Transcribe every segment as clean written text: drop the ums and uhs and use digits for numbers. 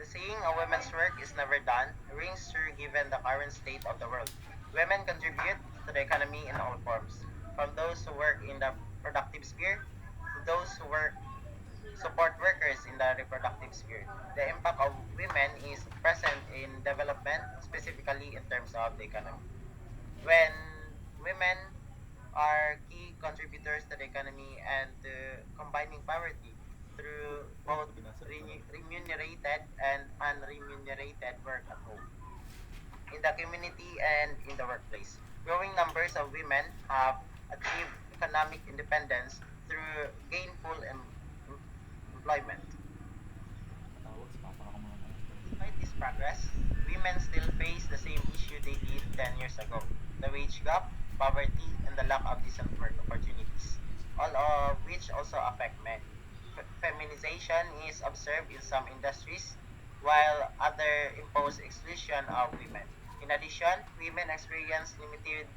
The saying a woman's work is never done rings true given the current state of the world. Women contribute to the economy in all forms, from those who work in the productive sphere to those who work support workers in the reproductive sphere. The impact of women is present in development, specifically in terms of the economy. When women are key contributors to the economy and to combining poverty through both remunerated and unremunerated work at home, in the community and in the workplace. Growing numbers of women have achieved economic independence through gainful employment. Despite this progress, women still face the same issue they did 10 years ago: the wage gap, poverty, and the lack of decent work opportunities, all of which also affect men. Feminization is observed in some industries, while others impose exclusion of women. In addition, women experience limited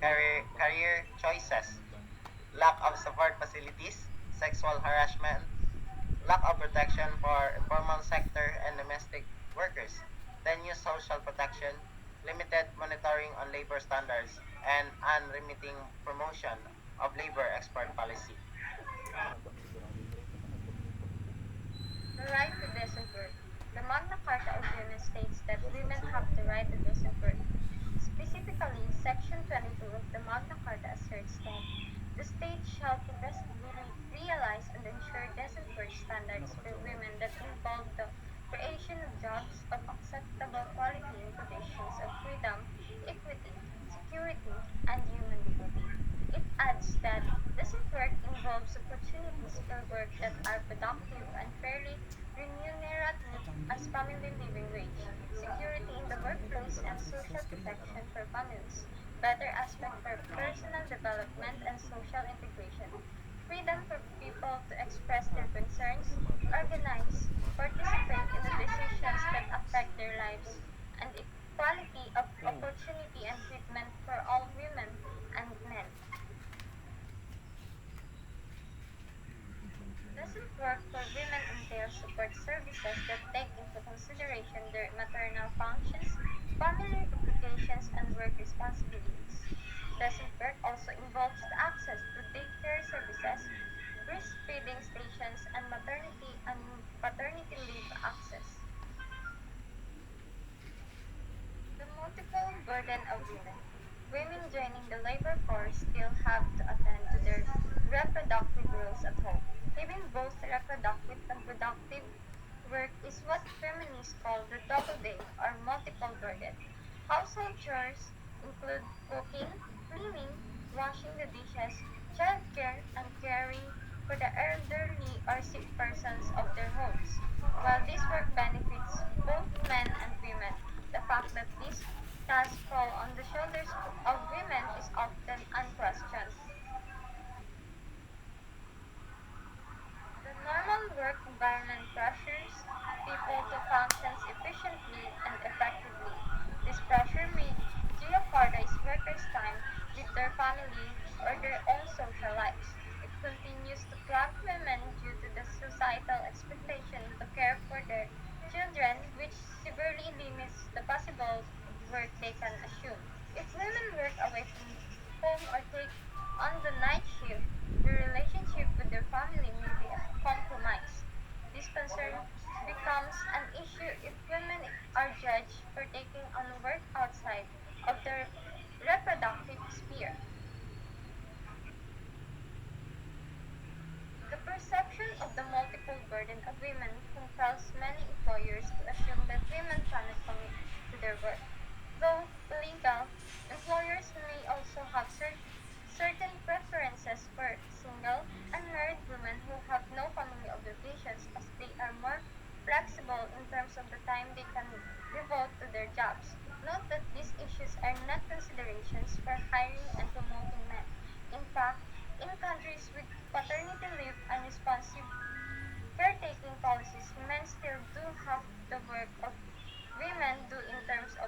career choices, lack of support facilities, sexual harassment, lack of protection for informal sector and domestic workers, tenuous social protection, limited monitoring on labor standards, and unremitting promotion of labor export policy. The right to decent work. The Magna Carta of Women states that women have the right to decent work. Specifically, Section 22 of the Magna Carta asserts that the state shall progressively realize and ensure decent work standards for women that involve the creation of jobs of acceptable quality in conditions of freedom, equity, security, and human dignity. It adds that decent work involves opportunities for work that are productive and fairly remunerative as family living wage, security in the workplace, and social protection for families, better aspect for personal development and social integration, freedom for people to express their concerns, organize, participate in the decisions that affect their lives, and equality of opportunity and treatment for all women and men. Decent work for women entails support services that take into consideration their maternal functions, family obligations, and work responsibilities. Decent work also involves the access to daycare services, breastfeeding stations, and maternity and paternity leave access. The multiple burden of women. Women joining the labor force still have to attend to their reproductive roles at home. Having both reproductive and productive work is what feminists call the double day or multiple burden. Household chores include cooking, cleaning, washing the dishes, childcare, and caring for the elderly or sick persons of their homes. While this work benefits both men and women, the fact that these tasks fall on the shoulders of women is often unquestioned. The normal work environment pressures people to function efficiently and effectively. This pressure may jeopardize workers' time with their family or their own social lives. It continues to clamp women due to the societal expectation to care for their children, which severely limits the possible work they can assume. If women work away from home or take on the night shift, the relationship with their family may be compromised. This concern becomes an issue if women are judged for taking on work outside of their reproductive sphere. The perception of the multiple burden of women compels many employers to assume that women cannot commit to their work. Though illegal, employers may also have certain preferences for single, unmarried women who have no family obligations as they are more flexible in terms of the time they can devote to their jobs. Note that these issues are not considerations for hiring and promoting men. In fact, in countries with paternity leave and responsive caretaking policies, men still do half the work of women do in terms of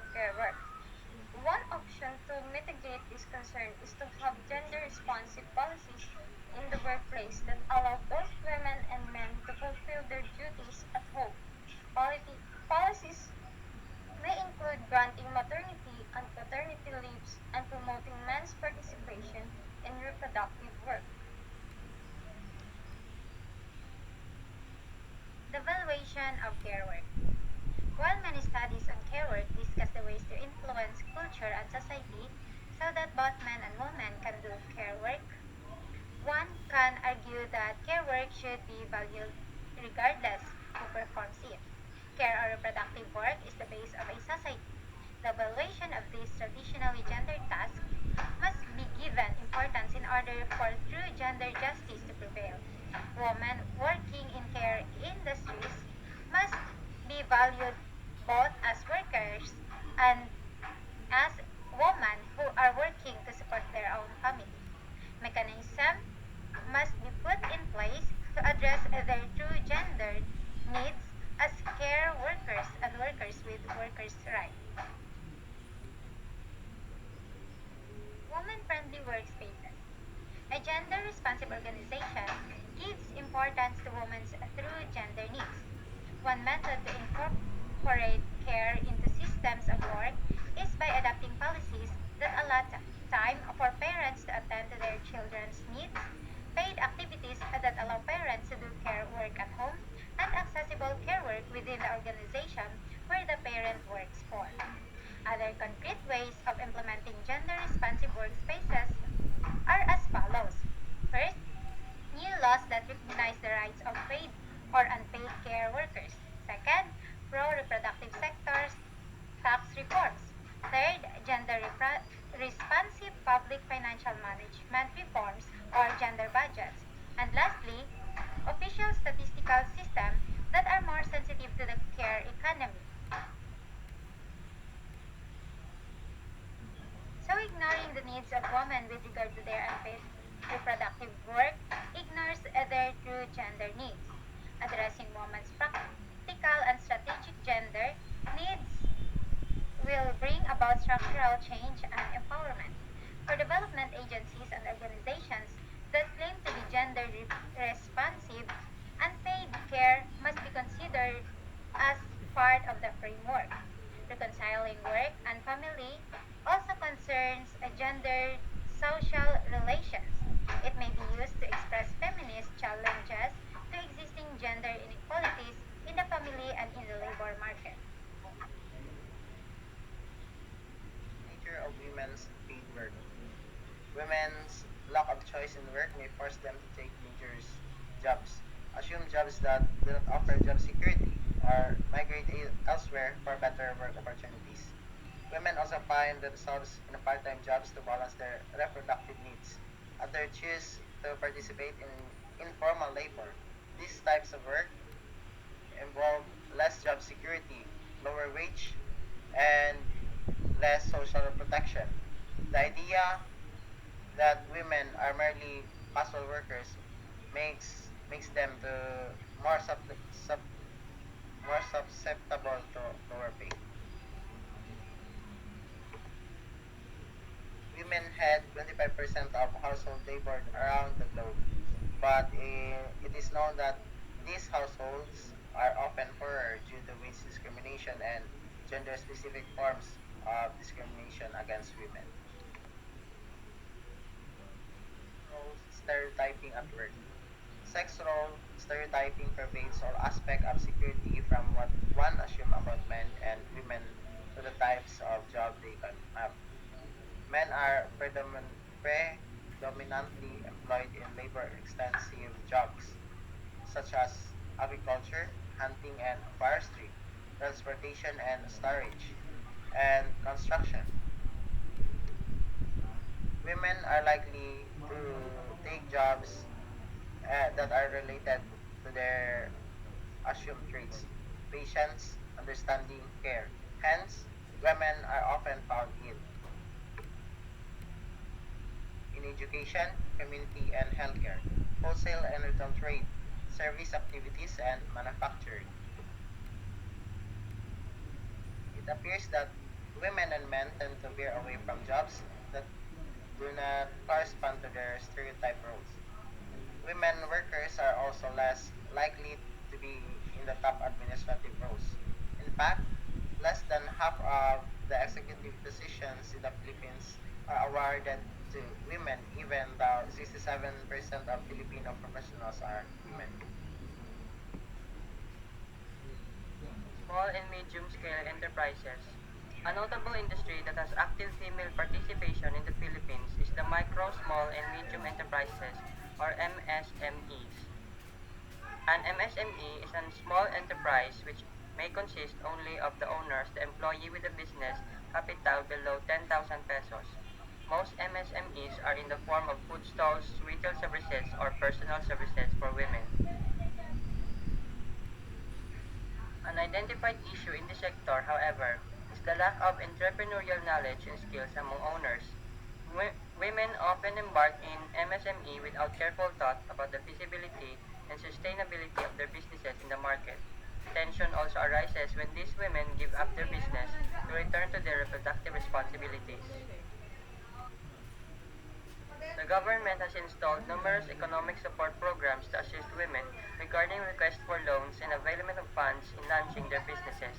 Evaluation of care work. While many studies on care work discuss the ways to influence culture and society so that both men and women can do care work, one can argue that care work should be valued regardless who performs it. Care or reproductive work is the base of a society. The valuation of these traditionally gendered tasks must be given importance in order for true gender justice to prevail. Women working in care industries must be valued both as workers and as women who are working to support their own family. Mechanism must be put in place to address their true gendered needs as care workers and workers with workers' rights. Women-friendly workspaces. A gender-responsive organization gives importance to women's true gender needs. One method to incorporate care into systems of work is by adopting policies that allow time for parents to attend to their children's needs, paid activities that allow parents to do care work at home, and accessible care work within the organization where the parent works for. Other concrete ways of implementing gender responsive workspaces are as follows. First, new laws that recognize the rights of paid or unpaid care workers. Second, pro reproductive sectors tax reforms. Third, responsive public financial management reforms or gender budgets. And lastly, official statistical systems that are more sensitive to the care economy. So ignoring the needs of women with regard to their unpaid reproductive work ignores their true gender needs. Addressing women's practical and strategic gender needs will bring about structural change and empowerment. For development agencies and organizations that claim to be gender responsive, unpaid care must be considered as part of the framework. Reconciling work and family also concerns gender social relations. It may be used to express feminist challenges to existing gender inequalities in the family and in the labor market. Nature of women's paid work. Women's lack of choice in work may force them to take major jobs, assume jobs that do not offer job security, or migrate elsewhere for better work opportunities. Women also find themselves in part-time jobs to balance their reproductive needs. Others choose to participate in informal labor. These types of work involve less job security, lower wage, and less social protection. The idea that women are merely casual workers makes them to more more susceptible to lower pay. Women had 25% of household labor around the globe, but it is known that these households are often poorer due to wage discrimination and gender-specific forms of discrimination against women. Role stereotyping at work. Sex role stereotyping pervades all aspects of security from what one assumes about men and women to the types of job they can have. Men are predominantly employed in labor-intensive jobs such as agriculture, hunting and forestry, transportation and storage, and construction. Women are likely to take jobs that are related to their assumed traits: patience, understanding, care. Hence, women are often found in education, community and healthcare, wholesale and retail trade, service activities, and manufacturing. It appears that women and men tend to veer away from jobs that do not correspond to their stereotype roles. Women workers are also less likely to be in the top administrative roles. In fact, less than half of the executive positions in the Philippines are awarded to women, even though 67% of Filipino professionals are women. Small and medium-scale enterprises. A notable industry that has active female participation in the Philippines is the micro, small, and medium enterprises, or MSMEs. An MSME is a small enterprise which may consist only of the owners, the employee with a business capital below 10,000 pesos. Most MSMEs are in the form of food stalls, retail services, or personal services for women. An identified issue in the sector, however, is the lack of entrepreneurial knowledge and skills among owners. Women often embark in MSME without careful thought about the feasibility and sustainability of their businesses in the market. Tension also arises when these women give up their business to return to their reproductive responsibilities. The government has installed numerous economic support programs to assist women regarding requests for loans and availment of funds in launching their businesses.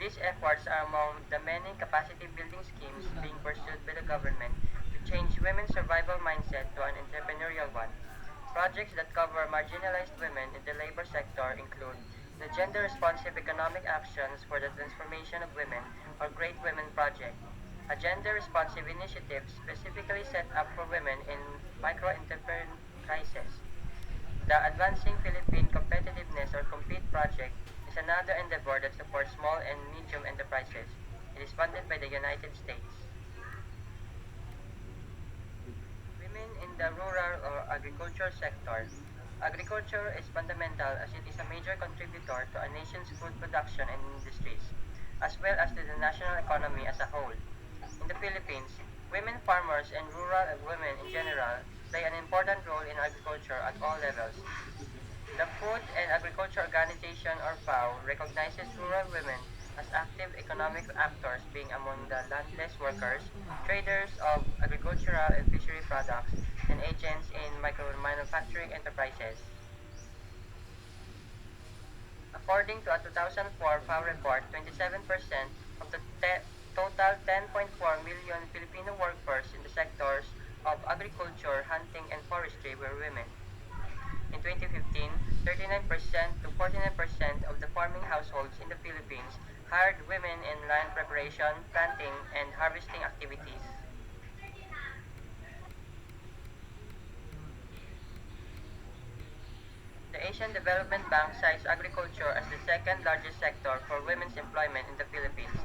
These efforts are among the many capacity building schemes being pursued by the government to change women's survival mindset to an entrepreneurial one. Projects that cover marginalized women in the labor sector include the Gender Responsive Economic Actions for the Transformation of Women, or Great Women Project, a gender responsive initiative specifically set up for women in micro enterprises. The Advancing Philippine Competitiveness or COMPETE project is another endeavor that supports small and medium enterprises. It is funded by the United States. Women in the rural or agriculture sector. Agriculture is fundamental as it is a major contributor to a nation's food production and industries, as well as to the national economy as a whole. In the Philippines, women farmers and rural women in general play an important role in agriculture at all levels. The Food and Agriculture Organization, or FAO, recognizes rural women as active economic actors, being among the landless workers, traders of agricultural and fishery products, and agents in micro manufacturing enterprises. According to a 2004 FAO report, 27% of the total 10.4 million Filipino workforce in the sectors of agriculture, hunting, and forestry were women. In 2015, 39% to 49% of the farming households in the Philippines hired women in land preparation, planting, and harvesting activities. The Asian Development Bank cites agriculture as the second largest sector for women's employment in the Philippines.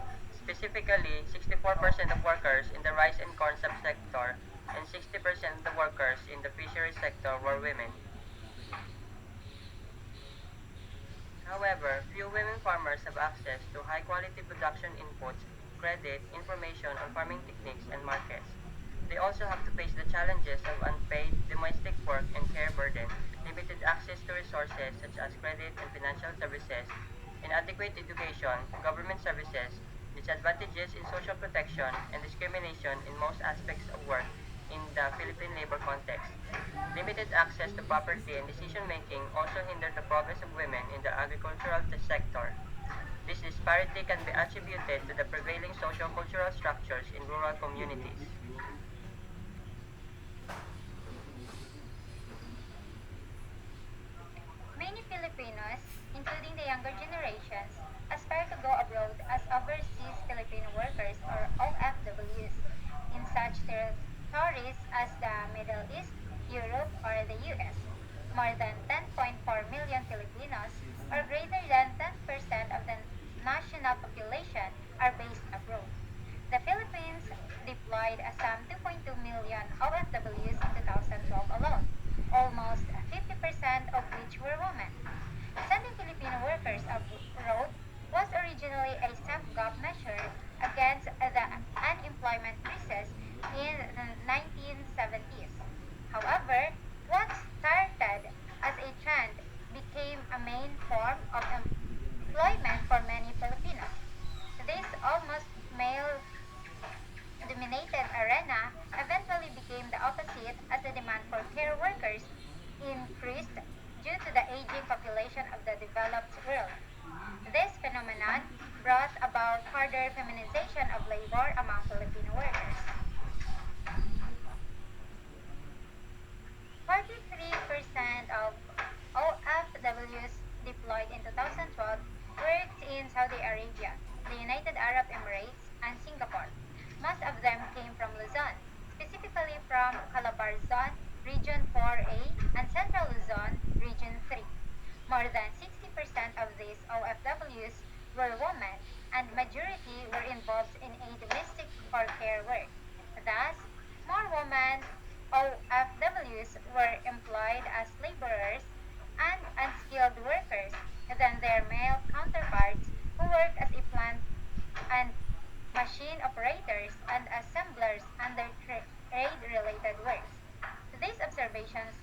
Specifically, 64% of workers in the rice and corn subsector and 60% of the workers in the fisheries sector were women. However, few women farmers have access to high-quality production inputs, credit, information on farming techniques, and markets. They also have to face the challenges of unpaid domestic work and care burden, limited access to resources such as credit and financial services, inadequate education, government services, disadvantages in social protection, and discrimination in most aspects of work in the Philippine labor context. Limited access to property and decision making also hinder the progress of women in the agricultural sector. This disparity can be attributed to the prevailing socio-cultural structures in rural communities. Many Filipinos, including the younger generations, aspire to go abroad as overseas Filipino workers or OFWs in such territories as the Middle East, Europe, or the US. More than 10.4 million Filipinos, or greater than 10% of the national population, are based abroad. The Philippines deployed a some 2.2 million OFWs in 2012 alone, almost 50% of which were women. Sending Filipino workers abroad was originally a stopgap measure against the unemployment crisis in the 1970s. However, what started as a trend became a main form of employment for many Filipinos. This almost male dominated arena eventually became the opposite as the demand for care workers increased due to the aging population of the developed world. This phenomenon brought about further feminization of labor among Filipino workers. 43% of OFWs deployed in 2012 worked in Saudi came from Luzon, specifically from Calabarzon, Region 4A, and Central Luzon, Region 3. More than 60% of these OFWs were women, and majority were involved in a domestic or care work. Thus, more women OFWs were employed as laborers and unskilled workers than their male counterparts who work as a plant and machine operators and assemblers under trade-related works. These observations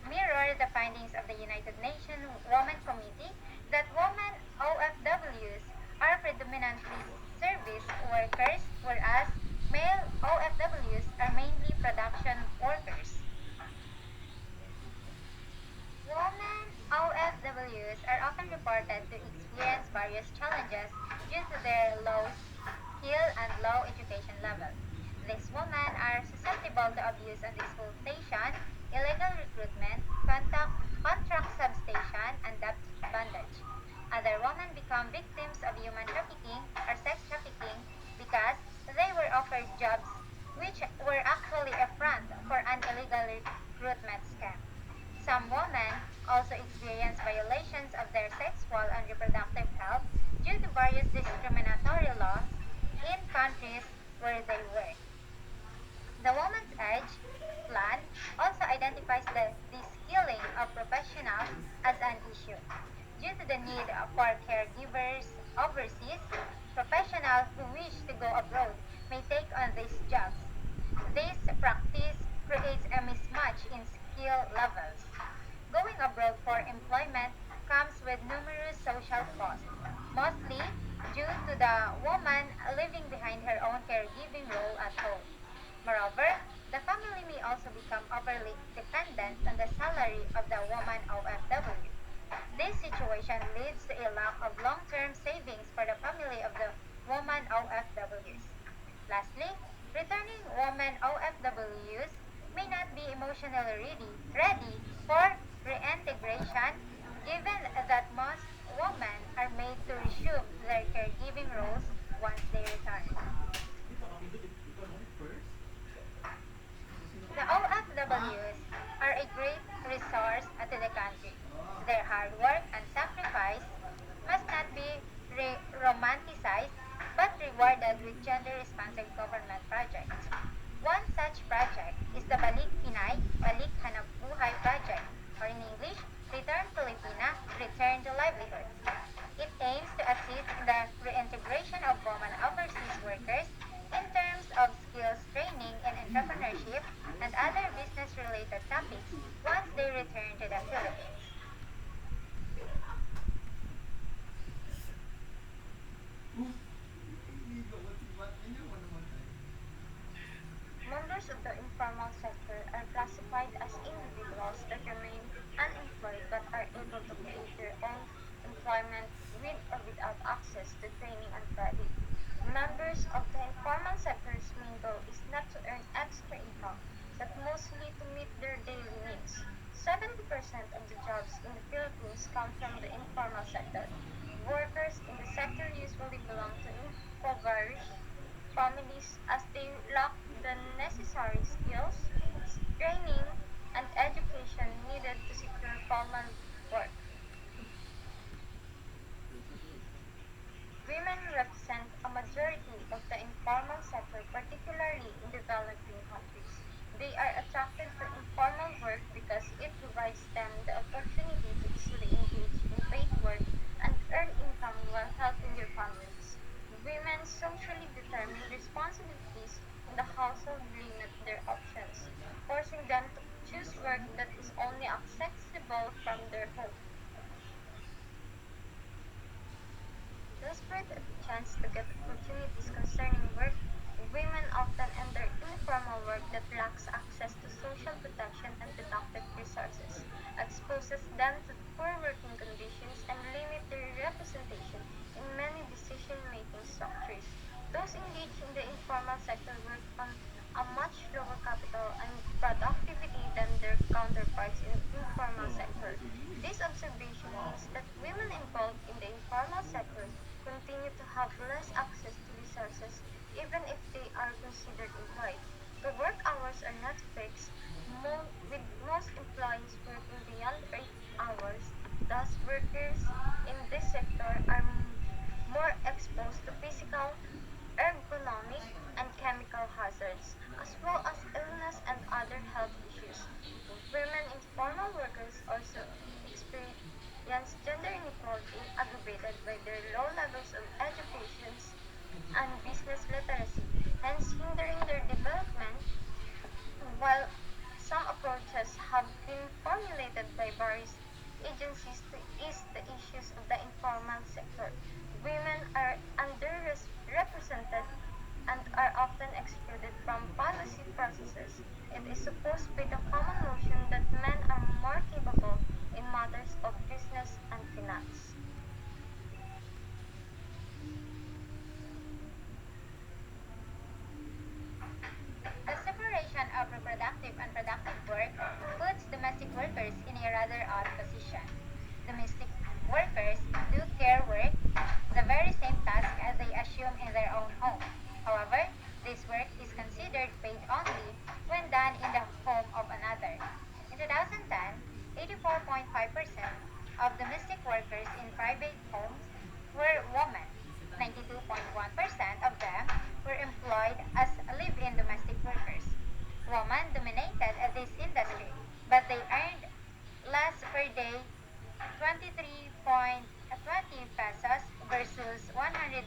mirror the findings of the United Nations Women Committee that women OFWs are predominantly service workers, whereas male OFWs are mainly production workers. Women OFWs are often reported to experience various challenges due to their low skill and low education level. These women are susceptible to abuse and exploitation, illegal recruitment, contract substation, and debt bondage. Other women become victims of human trafficking or sex trafficking because they were offered jobs which were actually a front for an illegal recruitment scam. Some women also experience violations of their sexual and reproductive health due to various discriminatory laws in countries where they work. The Women's Edge plan also identifies the skilling of professionals as an issue. Due to the need for caregivers overseas, professionals who wish to go abroad may take on these jobs. This practice creates a mismatch in skill levels. Going abroad for employment comes with numerous social costs, mostly due to the woman leaving behind her own caregiving role at home. Moreover, the family may also become overly dependent on the salary of the woman OFW. This situation leads to a lack of long-term savings for the family of the woman OFWs. Lastly, returning women OFWs may not be emotionally ready for reintegration given that most women are made to resume their caregiving roles once they return. The OFWs are a great resource to the country. Their hard work and sacrifice must not be romanticized but rewarded with gender-responsive government projects. One such project is the Balik Pinay, Balik Hanap Buhay project, or in English, Return Filipina, Return to Livelihood. It aims to assist in the reintegration of women overseas workers in terms of skills training in entrepreneurship and other business-related topics once they return to the Philippines. Members of the informal sector are classified as individuals that remain unemployed but are able to create their own employment with or without access to training and credit. Members of the informal sector's main goal is not to earn extra income, but mostly to meet their daily needs. 70% of the jobs in the Philippines come from the informal sector. Workers in the sector usually belong to impoverished families as they lack the necessary skills, training, and education needed to secure formal work. Women represent a majority of the informal sector, particularly in developing countries. They are attracted to informal work because it provides them the opportunity to easily engage in paid work and earn income while helping their families. Women's socially determined responsibilities in the household limit their options, forcing them to choose work that is only accessible from their home. Desperate at the chance to get opportunities concerning work, women often enter informal work that lacks access to social protection and productive resources, exposes them to poor working conditions, and limit their representation in many decision-making structures. Those engaged in the informal sector work on a much lower capital and productivity than their counterparts in the informal sector. This observation means that women involved in the informal sector continue to have less access to resources even if they are considered hours are not fixed, with most employees working beyond 8 hours. Thus, workers in this sector are more exposed to physical, ergonomic, and chemical hazards, as well as illness and other health issues. Women informal workers also experience gender inequality aggravated by their low levels of education and business literacy, hence hindering their development. While some approaches have been formulated by various agencies to ease the issues of the informal sector, women are underrepresented and are often excluded from policy processes. It is supposed by the common notion that men are more capable in matters of business and finance. The separation of reproductive and productive work puts domestic workers in a rather odd position. Domestic workers do care work, the very same task as they assume in their own home. However, this work is considered paid only when done in the home of another. In 2010, 84.5% of domestic workers in private homes were women. 92.1% of them were employed as live-in domestic workers. Women dominated this industry, but they earned less per day 23.20 pesos versus 188.17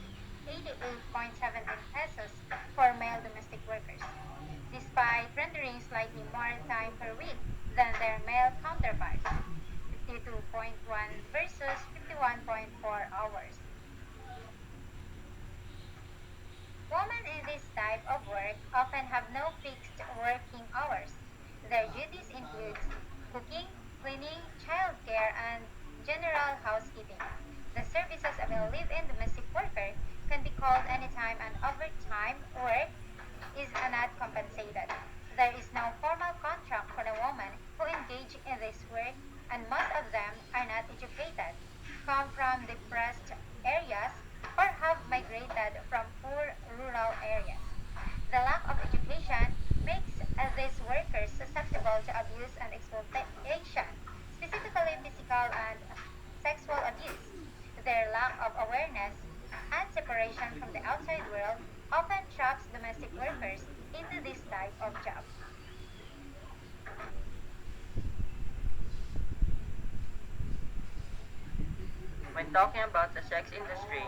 pesos for male domestic workers, despite rendering slightly more time per week than their male counterparts, 52.1 versus 51.4 hours. Women in this type of work often have no fixed working hours. Their duties include cooking, cleaning, childcare, and general housekeeping. The services of a live-in domestic worker can be called anytime, and overtime work is not compensated. There is no formal contract for the women who engage in this work, and most of them are not educated, come from depressed areas, or have migrated from poor rural areas. The lack of education makes these workers susceptible to abuse and exploitation, specifically physical and sexual abuse. Their lack of awareness and separation from the outside world often traps domestic workers into this type of job. When talking about the sex industry,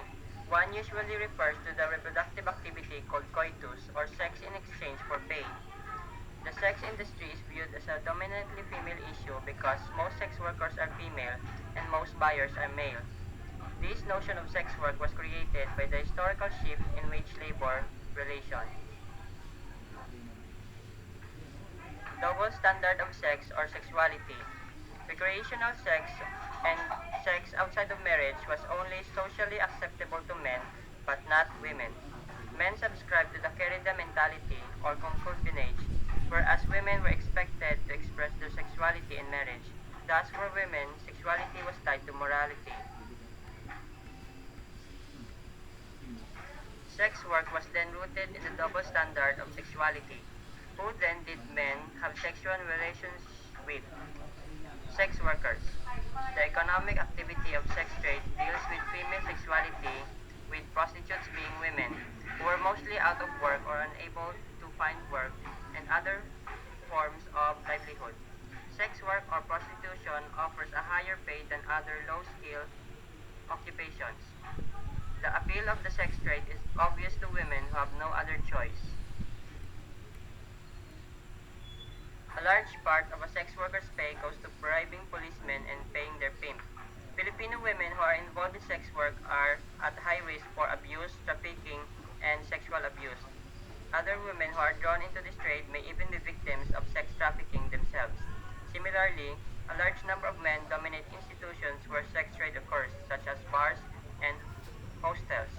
one usually refers to the reproductive activity called coitus or sex in exchange for pay. The sex industry is viewed as a dominantly female issue because most sex workers are female and most buyers are male. This notion of sex work was created by the historical shift in wage labor relation. Double standard of sex or sexuality. Recreational sex and sex outside of marriage was only socially acceptable to men but not women. Men subscribed to the Querida mentality or concubinage, whereas women were expected to express their sexuality in marriage. Thus, for women, sexuality was tied to morality. Sex work was then rooted in the double standard of sexuality. Who then did men have sexual relations with? Sex workers. The economic activity of sex trade deals with female sexuality, with prostitutes being women, who were mostly out of work or unable to find work, and other forms of livelihood. Sex work or prostitution offers a higher pay than other low-skill occupations. The appeal of the sex trade is obvious to women who have no other choice. A large part of a sex worker's pay goes to bribing policemen and paying their pimp. Filipino women who are involved in sex work are at high risk for abuse, trafficking, and sexual abuse. Other women who are drawn into this trade may even be victims of sex trafficking themselves. Similarly, a large number of men dominate institutions where sex trade occurs, such as bars and hostels.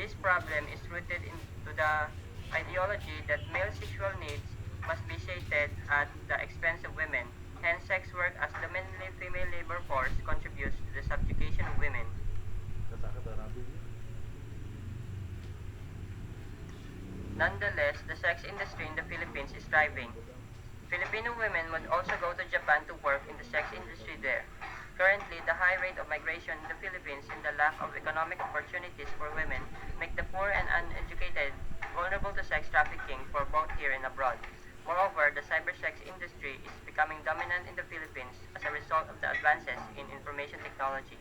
This problem is rooted into the ideology that male sexual needs must be sated at the expense of women. Hence, sex work as the mainly female labor force contributes to the subjugation of women. Nonetheless, the sex industry in the Philippines is thriving. Filipino women would also go to Japan to work in the sex industry there. Currently, the high rate of migration in the Philippines and the lack of economic opportunities for women make the poor and uneducated vulnerable to sex trafficking for both here and abroad. Moreover, the cybersex industry is becoming dominant in the Philippines as a result of the advances in information technology.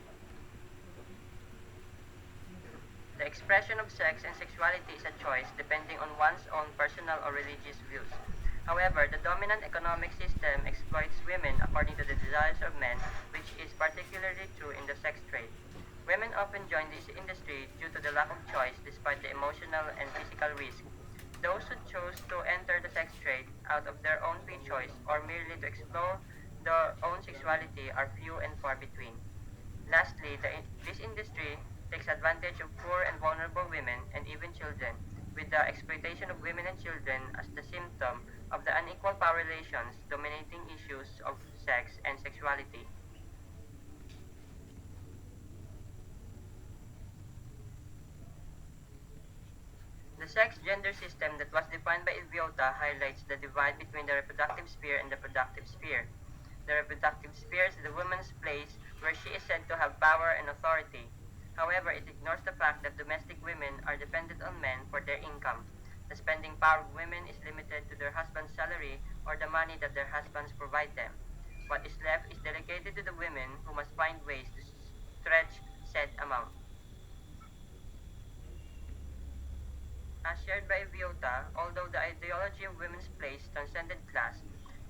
The expression of sex and sexuality is a choice depending on one's own personal or religious views. However, the dominant economic system exploits women according to the desires of men, which is particularly true in the sex trade. Women often join this industry due to the lack of choice despite the emotional and physical risk. Those who choose to enter the sex trade out of their own free choice or merely to explore their own sexuality are few and far between. Lastly, this industry takes advantage of poor and vulnerable women and even children, with the exploitation of women and children as the symptom of the unequal power relations dominating issues of sex and sexuality. The sex-gender system that was defined by Ilviota highlights the divide between the reproductive sphere and the productive sphere. The reproductive sphere is the woman's place where she is said to have power and authority. However, it ignores the fact that domestic women are dependent on men for their income. The spending power of women is limited to their husband's salary or the money that their husbands provide them. What is left is delegated to the women who must find ways to stretch said amount. As shared by Viota, although the ideology of women's place transcended class,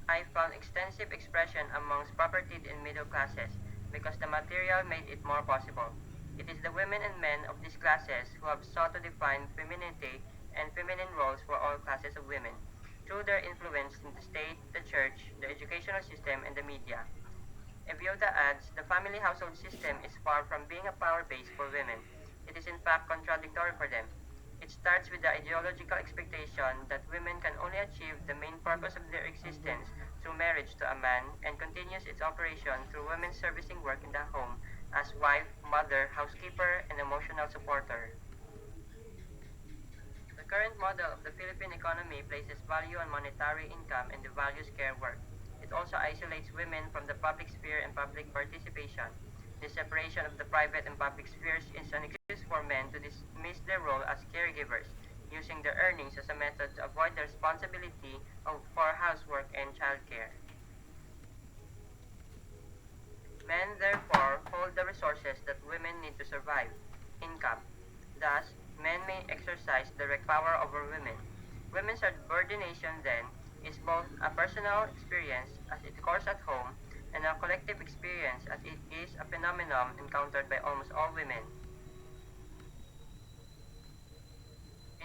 I found extensive expression amongst propertied and middle classes because the material made it more possible. It is the women and men of these classes who have sought to define femininity and feminine roles for all classes of women through their influence in the state, the church, the educational system, and the media. Evioda adds, the family household system is far from being a power base for women. It is in fact contradictory for them. It starts with the ideological expectation that women can only achieve the main purpose of their existence through marriage to a man and continues its operation through women servicing work in the home as wife, mother, housekeeper, and emotional supporter. The current model of the Philippine economy places value on monetary income and devalues care work. It also isolates women from the public sphere and public participation. The separation of the private and public spheres is an excuse for men to dismiss their role as caregivers, using their earnings as a method to avoid the responsibility for housework and childcare. Men, therefore, hold the resources that women need to survive income. Thus, men may exercise direct power over women. Women's subordination, then, is both a personal experience as it occurs at home and a collective experience as it is a phenomenon encountered by almost all women.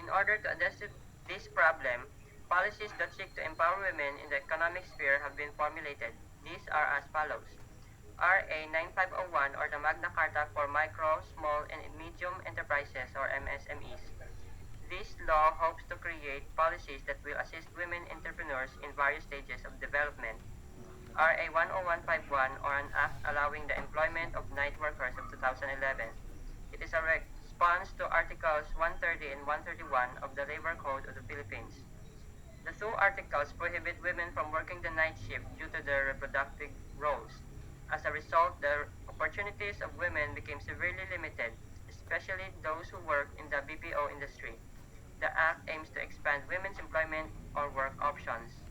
In order to address this problem, policies that seek to empower women in the economic sphere have been formulated. These are as follows. RA 9501 or the Magna Carta for Micro, Small, and Medium Enterprises or MSMEs. This law hopes to create policies that will assist women entrepreneurs in various stages of development. RA 10151 or an act allowing the employment of night workers of 2011. It is a response to Articles 130 and 131 of the Labor Code of the Philippines. The two articles prohibit women from working the night shift due to their reproductive roles. As a result, the opportunities of women became severely limited, especially those who work in the BPO industry. The Act aims to expand women's employment or work options.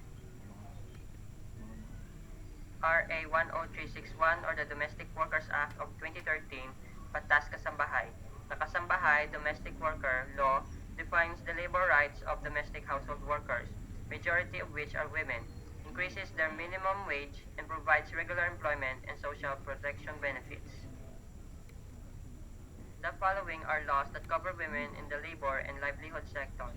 RA 10361 or the Domestic Workers Act of 2013, Batas Kasambahay. The Kasambahay Domestic Worker Law defines the labor rights of domestic household workers, majority of which are women, increases their minimum wage, and provides regular employment and social protection benefits. The following are laws that cover women in the labor and livelihood sector.